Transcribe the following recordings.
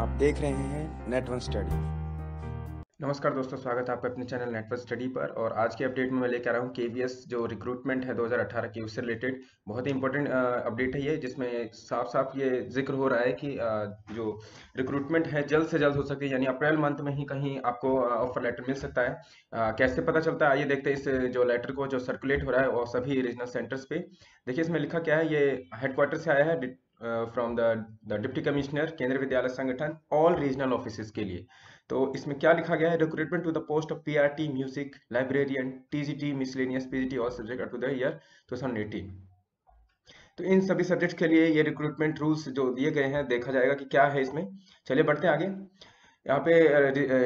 आप देख रहे हैं नेट वन स्टडी। नमस्कार दोस्तों, स्वागत है आपका अपने चैनल नेट वन स्टडी पर। और आज के अपडेट में मैं लेकर आ रहा हूँ केवीएस जो रिक्रूटमेंट है 2018 की, उससे रिलेटेड बहुत ही इंपॉर्टेंट अपडेट है ये, जिसमें साफ साफ ये जिक्र हो रहा है कि जो रिक्रूटमेंट है जल्द से जल्द हो सके, यानी अप्रैल मंथ में ही कहीं आपको ऑफर लेटर मिल सकता है। कैसे पता चलता है, आइए देखते हैं इस जो लेटर को जो सर्कुलेट हो रहा है और सभी रीजनल सेंटर्स पे। देखिए इसमें लिखा क्या है, ये हेडक्वार्टर से आया है फ्रॉम द डिप्टी कमिश्नर केंद्रीय विद्यालय संगठन ऑल रीजनल ऑफिसेज के लिए। तो इसमें क्या लिखा गया है, recruitment to the post of PRT music librarian TGT miscellaneous PGT और subject up to the year 2018। तो इन सभी सब्जेक्ट के लिए ये रिक्रूटमेंट रूल्स जो दिए गए हैं, देखा जाएगा कि क्या है इसमें। चलिए बढ़ते हैं आगे। यहाँ पे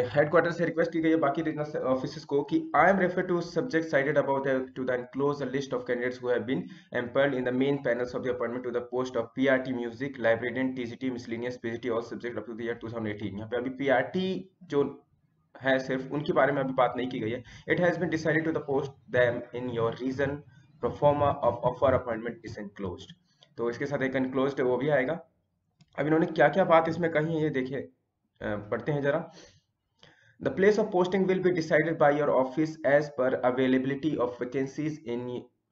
हेडक्वार्टर से रिक्वेस्ट की गई है बाकी रीजनल ऑफिसेस को कि I am refer to subject cited about to the enclose a list of candidates who have been empanelled in the main panels of the appointment to the post of PRT music librarian TGT miscellaneous PGT और subject up to the year 2018। यहाँ पे अभी PRT जो है सिर्फ उनके बारे में अभी बात नहीं की गई है। It has been decided to the post them in your region proforma of offer appointment is enclosed. तो इसके साथ एक एनक्लोज्ड वो भी आएगा। अब इन्होंने क्या क्या बात इसमें कही है ये देखिए, पढ़ते हैं जरा। The place of posting will be decided by your office as per availability of vacancies in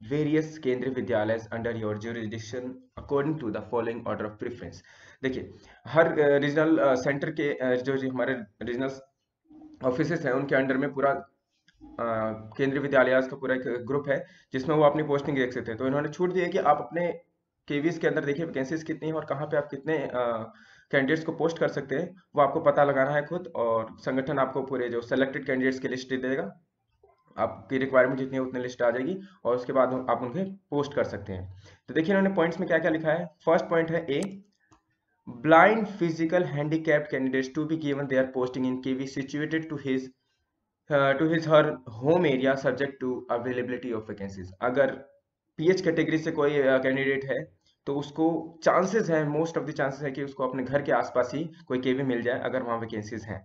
various केंद्रीय विद्यालय under your jurisdiction according to the following order of preference। देखिए हर रीजनल सेंटर के जो हमारे रीजनल ऑफिसेस हैं उनके under में पूरा केंद्रीय विद्यालय का पूरा एक ग्रुप है जिसमें वो अपनी पोस्टिंग देख सकते हैं। तो इन्होंने छूट दी है कि आप अपने केवीज के अंदर देखिए वैकेंसीज कितनी है और कहाँ पे आप कितने कैंडिडेट्स को पोस्ट कर सकते हैं, वो आपको पता लगाना है खुद। और संगठन आपको पूरे जो सेलेक्टेड कैंडिडेट्स की लिस्ट देगा, आपकी रिक्वायरमेंट जितनी है उतनी लिस्ट आ जाएगी और उसके बाद आप उन्हें पोस्ट कर सकते हैं। तो देखिए इन्होंने पॉइंट्स में क्या क्या लिखा है। फर्स्ट पॉइंट है A, blind physical handicapped candidates to be given their posting in KV situated to his her home area subject to availability of vacancies. अगर पीएच कैटेगरी से कोई कैंडिडेट है तो उसको चांसेस है, मोस्ट ऑफ द चांसेस है कि उसको अपने घर के आसपास ही कोई केवी मिल जाए अगर वहाँ वैकेंसीज हैं।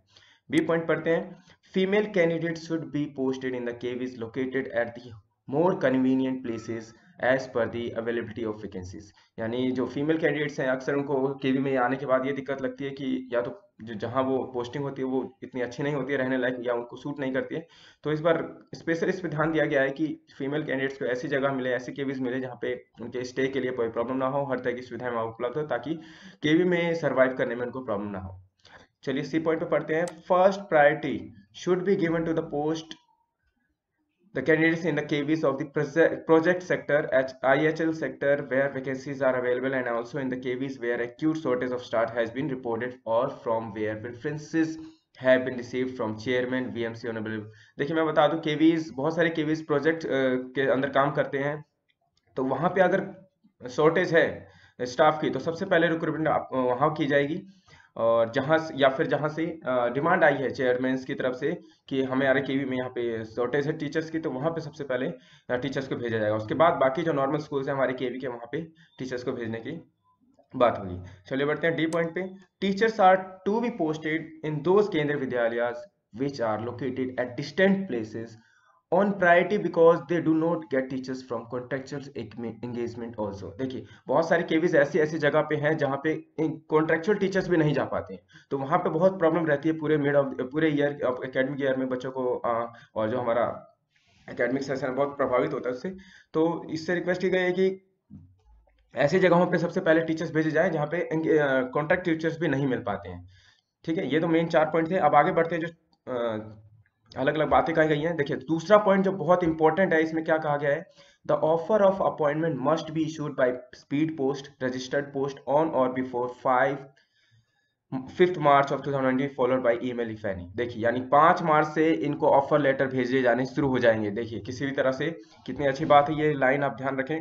बी पॉइंट पढ़ते हैं। Female candidate should be posted in the KVs located at the more convenient places as per the availability of vacancies. यानी जो फीमेल कैंडिडेट्स हैं अक्सर उनको केवी में आने के बाद ये दिक्कत लगती है कि या तो जो जहाँ वो पोस्टिंग होती है वो इतनी अच्छी नहीं होती है रहने लायक, या उनको सूट नहीं करती है। तो इस बार स्पेशल इस पे ध्यान दिया गया है कि फीमेल कैंडिडेट्स को ऐसी जगह मिले, ऐसी केवीज मिले जहाँ पे उनके स्टे के लिए कोई प्रॉब्लम ना हो, हर तरह की सुविधाएं वहाँ उपलब्ध हो ताकि केवी में सर्वाइव करने में उनको प्रॉब्लम ना हो। चलिए सी पॉइंट पे पढ़ते हैं। First priority should be given to the post the candidates in the KVs of the project sector at IHL sector where vacancies are available, and also in the KVs where acute shortage of staff has been reported or from where references have been received from chairman VMC honorable। देखिए मैं बता दूं, KVs बहुत सारे KVs project के अंदर काम करते हैं, तो वहां पे अगर शॉर्टेज है स्टाफ की तो सबसे पहले रिक्रूटमेंट वहां की जाएगी। और जहां से डिमांड आई है चेयरमैन की तरफ से कि हमारे केवी में यहाँ पे शॉर्टेज है टीचर्स की, तो वहां पे सबसे पहले टीचर्स को भेजा जाएगा। उसके बाद बाकी जो नॉर्मल स्कूल्स हैं हमारे केवी के, वहां पे टीचर्स को भेजने की बात होगी। चलिए बढ़ते हैं डी पॉइंट पे। Teachers are to be posted in those Kendriya Vidyalaya which are located at distant places on priority because they do not get teachers from contractual engagement also। देखिए बहुत सारे केवीज ऐसी ऐसी जगह पे हैं जहाँ पे कॉन्ट्रेक्चुअल टीचर्स भी नहीं जा पाते हैं, तो वहाँ पे बहुत प्रॉब्लम रहती है पूरे ईयर एकेडमिक ईयर में बच्चों को और जो हमारा एकेडमिक सेशन बहुत प्रभावित होता है उससे। तो इससे रिक्वेस्ट की गई है कि ऐसी जगहों पे सबसे पहले टीचर्स भेजे जाए जहाँ पे कॉन्ट्रैक्ट टीचर्स भी नहीं मिल पाते हैं। ठीक है, ये तो मेन 4 पॉइंट थे। अब आगे बढ़ते हैं जो अलग अलग बातें कही गई हैं। देखिए दूसरा पॉइंट जो बहुत इंपॉर्टेंट है, इसमें क्या कहा गया है, the offer of appointment must be issued by speed post registered post on और before 5 March of 2020 followed by email if any. देखिए यानी 5 मार्च से इनको ऑफर लेटर भेजे जाने शुरू हो जाएंगे। देखिए किसी भी तरह से, कितनी अच्छी बात है, ये लाइन आप ध्यान रखें।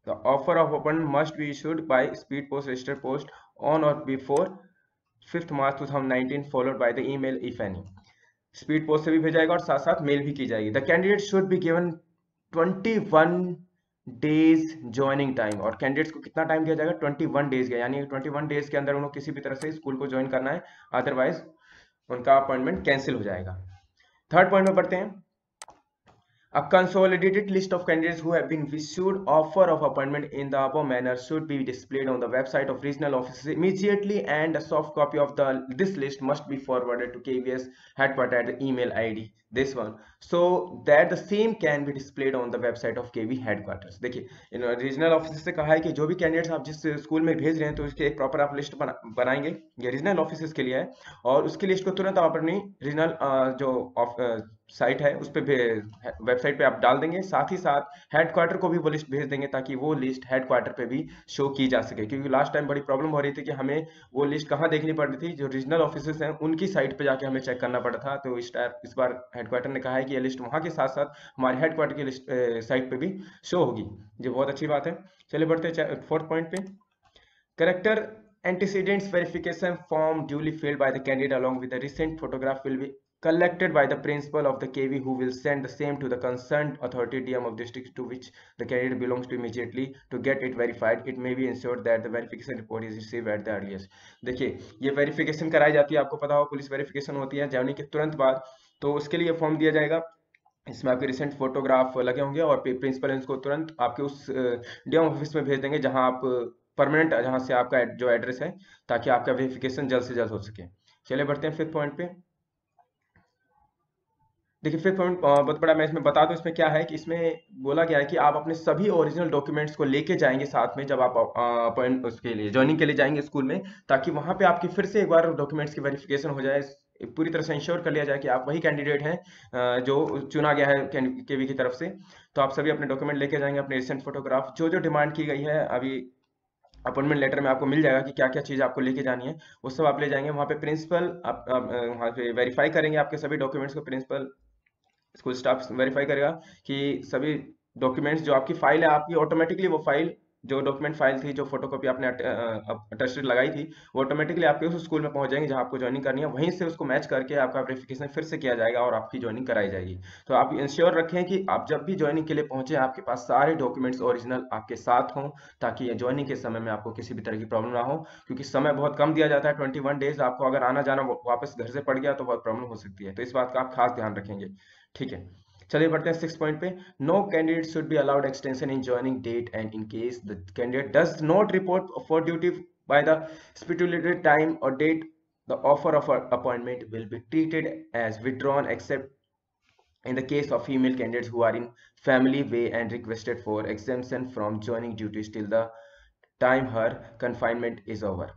The offer of appointment must be issued by speed post registered post on और before 5 March 2019 followed by the email if any. Speed post से भी भेजा जाएगा और साथ साथ मेल भी की जाएगी। The candidate should be given 21 days joining time. और कैंडिडेट्स को कितना टाइम दिया जाएगा, 21 डेज का, यानी 21 डेज के अंदर उन्होंने किसी भी तरह से स्कूल को ज्वाइन करना है, अदरवाइज उनका अपॉइंटमेंट कैंसिल हो जाएगा। थर्ड पॉइंट में पढ़ते हैं। A consolidated list of candidates who have been issued offer of appointment in the above manner should be displayed on the website of regional offices immediately, and a soft copy of this list must be forwarded to KVS headquarters at the email ID, this one, so that the same can be displayed on the website of KV headquarters. देखिए regional office से कहा है कि जो भी candidates आप जिस school में भेज रहे हैं तो उसके एक प्रॉपर आप लिस्ट बनाएंगे, ये रीजनल ऑफिस के लिए है, और उसकी लिस्ट को तुरंत आप अपनी रीजनल जो साइट है उस पर वेबसाइट पे आप डाल देंगे, साथ ही साथ हेडक्वार्टर को भी वो लिस्ट भेज देंगे ताकि वो लिस्ट हेडक्वार्टर पे भी शो की जा सके, क्योंकि लास्ट टाइम बड़ी प्रॉब्लम हो रही थी कि हमें वो लिस्ट कहाँ देखनी पड़ रही थी, जो रीजनल ऑफिसेस हैं उनकी साइट पे जाके हमें चेक करना पड़ा था। तो इस बार हेडक्वार्टर ने कहा है कि ये लिस्ट वहाँ के साथ साथ हमारे हेडक्वार्टर की लिस्ट साइट पे भी शो होगी, ये बहुत अच्छी बात है। चलिए बढ़ते हैं फोर्थ पॉइंट पे। Character antecedents verification form duly filled by the candidate along with the recent photograph will be collected by the principal of the KV, who will send the same to the concerned authority DM of district to which the candidate belongs to immediately to get it verified. It may be ensured that the verification report is received at the earliest. देखिए ये verification कराई जाती है, आपको पता हो police verification होती है जाने के तुरंत बाद, तो उसके लिए फॉर्म दिया जाएगा, इसमें आपके रिसेंट फोटोग्राफ लगे होंगे और प्रिंसिपल इसको तुरंत आपके उस डीएम ऑफिस में भेज देंगे जहां आप परमानेंट, जहां से आपका जो एड्रेस है, ताकि आपका वेरिफिकेशन जल्द से जल्द हो सके। चलिए बढ़ते हैं फिफ्थ पॉइंट पे। देखिए फिफ्थ पॉइंट बहुत बड़ा, मैं इसमें बता दूं इसमें क्या है कि इसमें बोला गया है कि आप अपने सभी ओरिजिनल डॉक्यूमेंट्स को लेके जाएंगे साथ में जब आप अपॉइंट उसके लिए ज्वाइनिंग के लिए जाएंगे स्कूल में, ताकि वहां पे आपकी फिर से एक बार डॉक्यूमेंट्स की वेरिफिकेशन हो जाए, पूरी तरह से इंश्योर कर लिया जाए कि आप वही कैंडिडेट हैं जो चुना गया है केवी की तरफ से। तो आप सभी अपने डॉक्यूमेंट लेके जाएंगे, अपने रिसेंट फोटोग्राफ, जो जो डिमांड की गई है अभी अपॉइंटमेंट लेटर में आपको मिल जाएगा कि क्या क्या चीज़ आपको लेके जानी है, वो सब आप ले जाएंगे वहाँ पे। प्रिंसिपल आप वहाँ पे वेरीफाई करेंगे आपके सभी डॉक्यूमेंट्स को, प्रिंसिपल स्कूल स्टाफ वेरीफाई करेगा कि सभी डॉक्यूमेंट्स जो आपकी फाइल है आपकी ऑटोमेटिकली वो फाइल, जो डॉक्यूमेंट फाइल थी, जो फोटोकॉपी आपने अटेस्टेड लगाई थी, वो ऑटोमेटिकली आपके उस स्कूल में पहुंच जाएंगे जहां आपको ज्वाइनिंग करनी है, वहीं से उसको मैच करके आपका वेरिफिकेशन फिर से किया जाएगा और आपकी ज्वाइनिंग कराई जाएगी। तो आप इंश्योर रखें कि आप जब भी ज्वाइनिंग के लिए पहुंचे आपके पास सारे डॉक्यूमेंट्स ओरिजिनल आपके साथ हों, ताकि ज्वाइनिंग के समय में आपको किसी भी तरह की प्रॉब्लम ना हो, क्योंकि समय बहुत कम दिया जाता है, 21 डेज। आपको अगर आना जाना वापस घर से पड़ गया तो बहुत प्रॉब्लम हो सकती है, तो इस बात का आप खास ध्यान रखेंगे, ठीक है। चलिए बढ़ते हैं सिक्स पॉइंट पे। No candidate should be allowed extension in joining date and in case the candidate does not report for duty by the stipulated time और date, the offer of appointment will be treated as withdrawn except in the case of female candidates who are in family way and requested for exemption from joining duties till the time her confinement is over।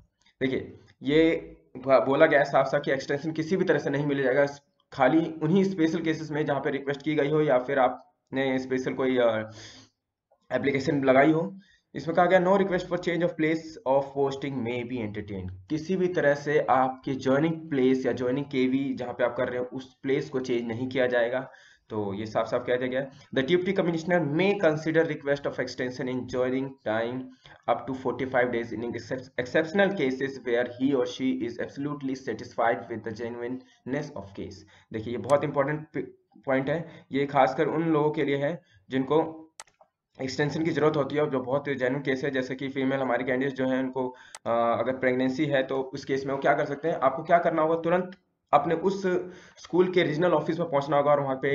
देखिए ये बोला गया है साफ साफ कि extension किसी भी तरह से नहीं मिल जाएगा, खाली उन्हीं स्पेशल केसेस में जहाँ पे रिक्वेस्ट की गई हो या फिर आपने स्पेशल कोई एप्लीकेशन लगाई हो। इसमें कहा गया no request for change of place of posting may be entertain, किसी भी तरह से आपके ज्वाइनिंग प्लेस या ज्वाइनिंग केवी जहाँ पे आप कर रहे हो उस प्लेस को चेंज नहीं किया जाएगा। तो ये साफ साफ कह दिया गया। The deputy commissioner may consider request of extension in joining time up to 45 days in exceptional cases where he or she is absolutely satisfied with the genuineness of case। देखिए ये बहुत इंपॉर्टेंट पॉइंट है, ये खासकर उन लोगों के लिए है जिनको एक्सटेंशन की जरूरत होती है और जो बहुत जेन्युइन केस है, जैसे कि फीमेल हमारी कैंडिडेट्स जो हैं उनको अगर प्रेगनेंसी है तो उस केस में वो क्या कर सकते हैं, आपको क्या करना होगा, तुरंत अपने उस स्कूल के रीजनल ऑफिस में पहुंचना होगा और वहाँ पे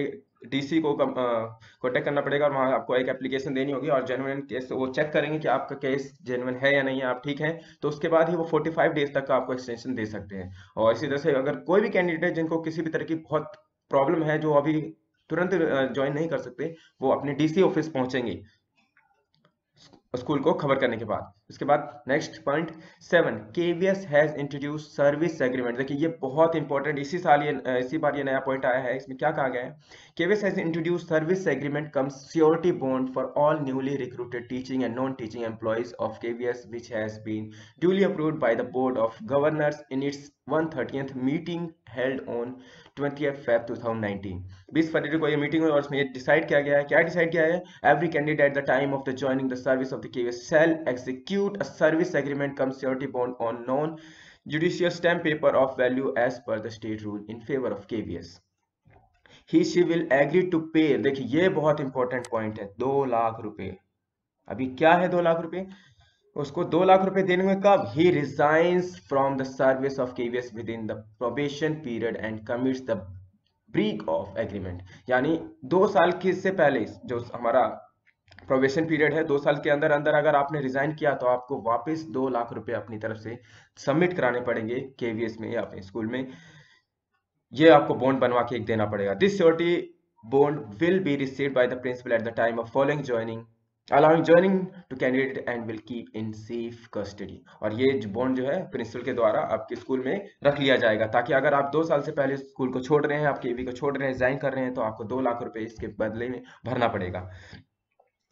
डीसी को कॉन्टेक्ट करना पड़ेगा और वहाँ आपको एक एप्लीकेशन देनी होगी और जेन्युइन केस वो चेक करेंगे कि आपका केस जेन्युइन है या नहीं है, आप ठीक है, तो उसके बाद ही वो 45 डेज तक का आपको एक्सटेंशन दे सकते हैं। और इसी तरह से अगर कोई भी कैंडिडेट जिनको किसी भी तरह की बहुत प्रॉब्लम है, जो अभी तुरंत ज्वाइन नहीं कर सकते, वो अपने डीसी ऑफिस पहुंचेंगे स्कूल को खबर करने के बाद। इसके बाद next point 7, KVS has introduce service agreement. देखिए ये बहुत इंपॉर्टेंट, इसी बार ये नया पॉइंट आया है। इसमें क्या कहा गया है, KVS has introduce service agreement cum surety bond for all newly recruited teaching and non teaching employees of KVS which has been duly approved by the board of governors in its 130th meeting held on 20th Feb 2019। 20 फरवरी को ये meeting हुई और उसमें ये decide किया गया है, क्या डिसाइड किया है, every candidate at the time of the joining the service of the KVS shall execute a service agreement cum surety bond on non judicial stamp paper of value as per the state rule in favor of KVS। she will agree to pay, देखिए ये बहुत important point है, 2 लाख रुपए। अभी क्या है 2 लाख रुपए, उसको 2 लाख रुपए देने में कब, he resigns from the service of KVS within the probation period and commits the break of agreement, यानी 2 साल के से पहले जो हमारा प्रोबेशन पीरियड है, 2 साल के अंदर अंदर अगर आपने रिजाइन किया तो आपको वापस 2 लाख रुपए अपनी तरफ से सबमिट कराने पड़ेंगे केवीएस में या अपने स्कूल में। ये आपको बॉन्ड बनवा के एक देना पड़ेगा। This surety bond will be received by the principal at the time of following joining allowing joining to candidate and will keep in safe custody। और ये बॉन्ड जो है प्रिंसिपल के द्वारा आपके स्कूल में रख लिया जाएगा, ताकि अगर आप 2 साल से पहले स्कूल को छोड़ रहे हैं, आप केवी को छोड़ रहे हैं, रिजाइन कर रहे हैं, तो आपको 2 लाख रुपए इसके बदले में भरना पड़ेगा।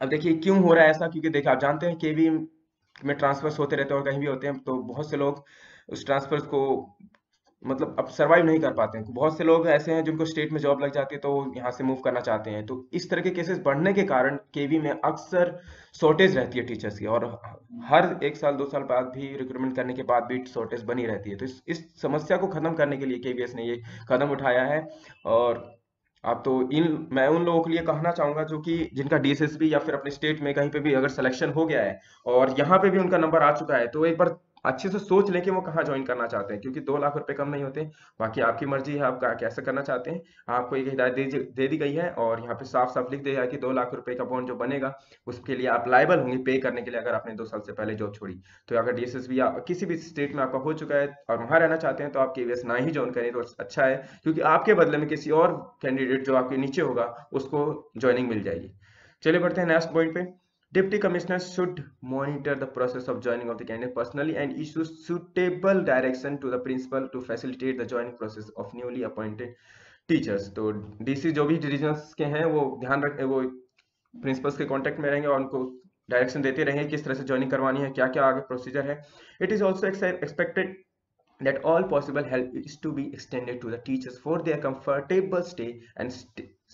अब देखिए क्यों हो रहा है ऐसा, क्योंकि देखिए आप जानते हैं केवी में ट्रांसफर्स होते रहते हैं और कहीं भी होते हैं, तो बहुत से लोग उस ट्रांसफर्स को मतलब अब सरवाइव नहीं कर पाते हैं। बहुत से लोग ऐसे हैं जिनको स्टेट में जॉब लग जाती है तो यहाँ से मूव करना चाहते हैं, तो इस तरह के केसेस बढ़ने के कारण केवी में अक्सर शॉर्टेज रहती है टीचर्स की, और हर 1 साल 2 साल बाद भी रिक्रूटमेंट करने के बाद भी शॉर्टेज बनी रहती है। तो इस समस्या को खत्म करने के लिए केवीएस ने ये कदम उठाया है। और आप तो मैं उन लोगों के लिए कहना चाहूंगा जो कि जिनका डीएसएसबी या फिर अपने स्टेट में कहीं पे भी अगर सिलेक्शन हो गया है और यहाँ पे भी उनका नंबर आ चुका है, तो एक बार अच्छे से सोच लें कि वो कहाँ ज्वाइन करना चाहते हैं, क्योंकि 2 लाख रुपए कम नहीं होते। बाकी आपकी मर्जी है, आप कैसे करना चाहते हैं। आपको एक हिदायत दे दी गई है और यहाँ पे साफ साफ लिख दिया है कि 2 लाख रुपए का बॉन्ड जो बनेगा उसके लिए आप लायबल होंगे पे करने के लिए, अगर आपने 2 साल से पहले जॉब छोड़ी। तो अगर डीएसएसबी या किसी भी स्टेट में आपका हो चुका है और वहां रहना चाहते हैं, तो आप केवीएस ना ही ज्वाइन करें तो अच्छा है, क्योंकि आपके बदले में किसी और कैंडिडेट जो आपके नीचे होगा उसको ज्वाइनिंग मिल जाएगी। चलिए बढ़ते हैं नेक्स्ट पॉइंट पे। Deputy commissioners should monitor the process of joining of the candidate personally and issue suitable direction to the principal to facilitate the joining process of newly appointed teachers। तो DC जो भी divisions के हैं वो ध्यान रखें, वो प्रिंसिपल्स के कांटेक्ट में रहेंगे और उनको डायरेक्शन देते रहेंगे किस तरह से ज्वाइनिंग करवानी है, क्या क्या आगे प्रोसीजर है। It is also expected that all possible help is to be extended to the teachers for their comfortable stay and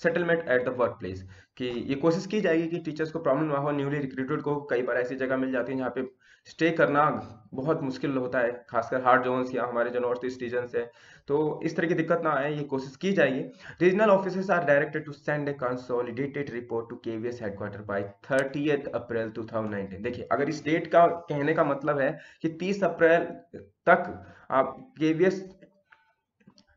settlement at the workplace। कि ये कोशिश की जाएगी कि टीचर्स को प्रॉब्लम ना हो। न्यूली रिक्रूटेड को कई बार ऐसी जगह मिल जाती है जहाँ पे स्टे करना बहुत मुश्किल होता है, खासकर हार्ड जोन्स या हमारे जो नॉर्थ ईस्ट रीजन है, तो इस तरह की दिक्कत ना आए, ये कोशिश की जाएगी। Regional officers are directed to send a consolidated report to KVS headquarter by 30 April 2019। देखिए अगर इस डेट का कहने का मतलब है कि 30 अप्रैल तक आप केवीएस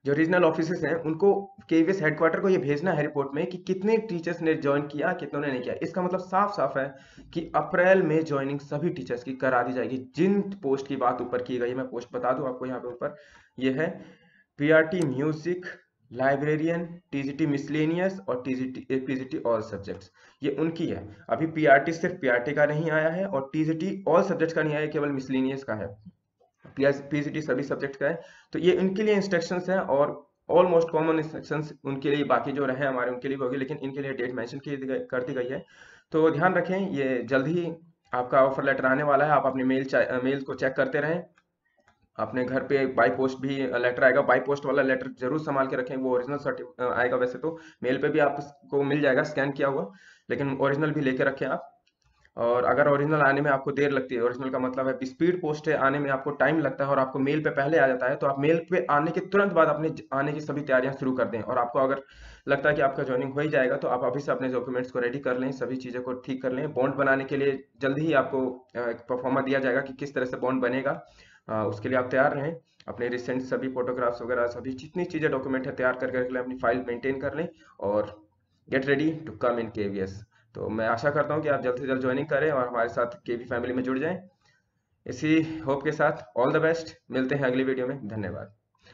जो रीजनल ऑफिसर्स हैं उनको केवीएस हेडक्वार्टर को ये भेजना है रिपोर्ट में कि कितने टीचर्स ने ज्वाइन किया, कितनों ने नहीं किया। इसका मतलब साफ साफ है कि अप्रैल में ज्वाइनिंग सभी टीचर्स की करा दी जाएगी। जिन पोस्ट की बात ऊपर की गई है, मैं पोस्ट बता दूं आपको यहाँ पे ऊपर, ये है PRT music, librarian, TGT miscellaneous और पीजीटी ऑल सब्जेक्ट्स, ये उनकी है। अभी पीआरटी सिर्फ पीआरटी का नहीं आया है और टीजीटी ऑल सब्जेक्ट्स का नहीं आया, केवल मिसलेनियस का है। पीजीटी सभी सब्जेक्ट का है। तो ये इनके लिए इंस्ट्रक्शंस हैं और ऑलमोस्ट कॉमन इंस्ट्रक्शंस उनके लिए, बाकी जो रहे हमारे उनके लिए होगी, लेकिन इनके लिए डेट मेंशन कर दी गई है। तो ध्यान रखें, ये जल्द ही आपका ऑफर लेटर आने वाला है। आप अपने मेल को चेक करते रहें। अपने घर पे बाई पोस्ट भी लेटर आएगा, बाई पोस्ट वाला लेटर जरूर संभाल के रखें, वो ओरिजिनल आएगा। वैसे तो मेल पे भी आपको मिल जाएगा स्कैन किया हुआ, लेकिन ओरिजिनल भी लेके रखें आप। और अगर ओरिजिनल आने में आपको देर लगती है, ओरिजिनल का मतलब है स्पीड पोस्ट है, आने में आपको टाइम लगता है और आपको मेल पे पहले आ जाता है, तो आप मेल पे आने के तुरंत बाद अपने आने की सभी तैयारियां शुरू कर दें। और आपको अगर लगता है कि आपका ज्वाइनिंग हो ही जाएगा, तो आप अभी से अपने डॉक्यूमेंट्स को रेडी कर लें, सभी चीज़ों को ठीक कर लें। बॉन्ड बनाने के लिए जल्दी ही आपको एक परफॉर्मा दिया जाएगा कि किस तरह से बॉन्ड बनेगा, उसके लिए आप तैयार रहें। अपने रिसेंट सभी फोटोग्राफ्स वगैरह सभी जितनी चीज़ें डॉक्यूमेंट है तैयार करके अपनी फाइल मेंटेन कर लें और get ready to come in KVS. तो मैं आशा करता हूं कि आप जल्द से जल्द ज्वाइनिंग करें और हमारे साथ केवी फैमिली में जुड़ जाएं। इसी होप के साथ ऑल द बेस्ट, मिलते हैं अगली वीडियो में। धन्यवाद।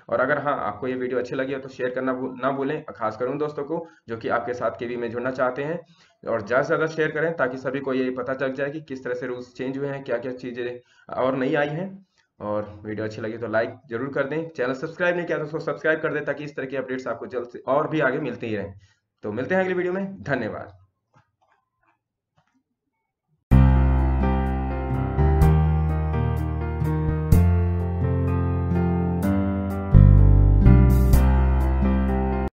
और अगर हाँ आपको ये वीडियो अच्छी लगी हो तो शेयर करना ना भूलें, खासकर उन दोस्तों को जो कि आपके साथ केवी में जुड़ना चाहते हैं, और ज़्यादा से ज़्यादा शेयर करें ताकि सभी को ये पता चल जाए कि किस तरह से रूल्स चेंज हुए हैं, क्या क्या चीज़ें और नई आई हैं। और वीडियो अच्छी लगी तो लाइक जरूर कर दें, चैनल सब्सक्राइब नहीं किया तो उसको सब्सक्राइब कर दें ताकि इस तरह की अपडेट्स आपको जल्द से और भी आगे मिलते ही रहें। तो मिलते हैं अगली वीडियो में, धन्यवाद।